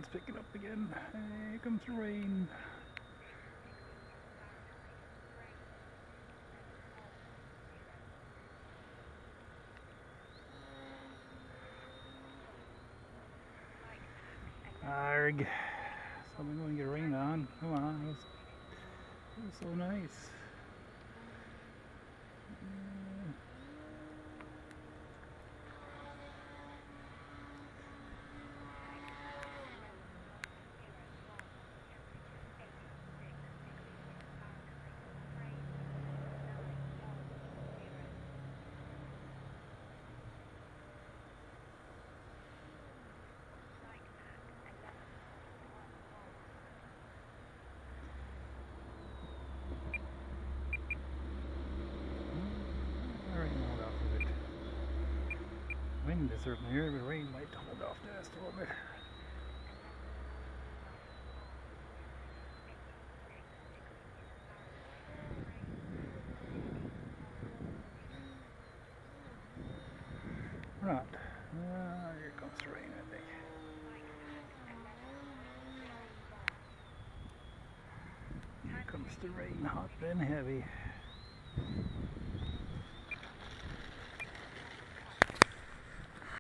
Wind's picking up again. Here comes the rain. Arg. Something going to get rained on. Come on. It was so nice. Wind is certainly here, but rain might hold off just a little bit. Or not. Here comes the rain, I think. Here comes the rain, hot and heavy.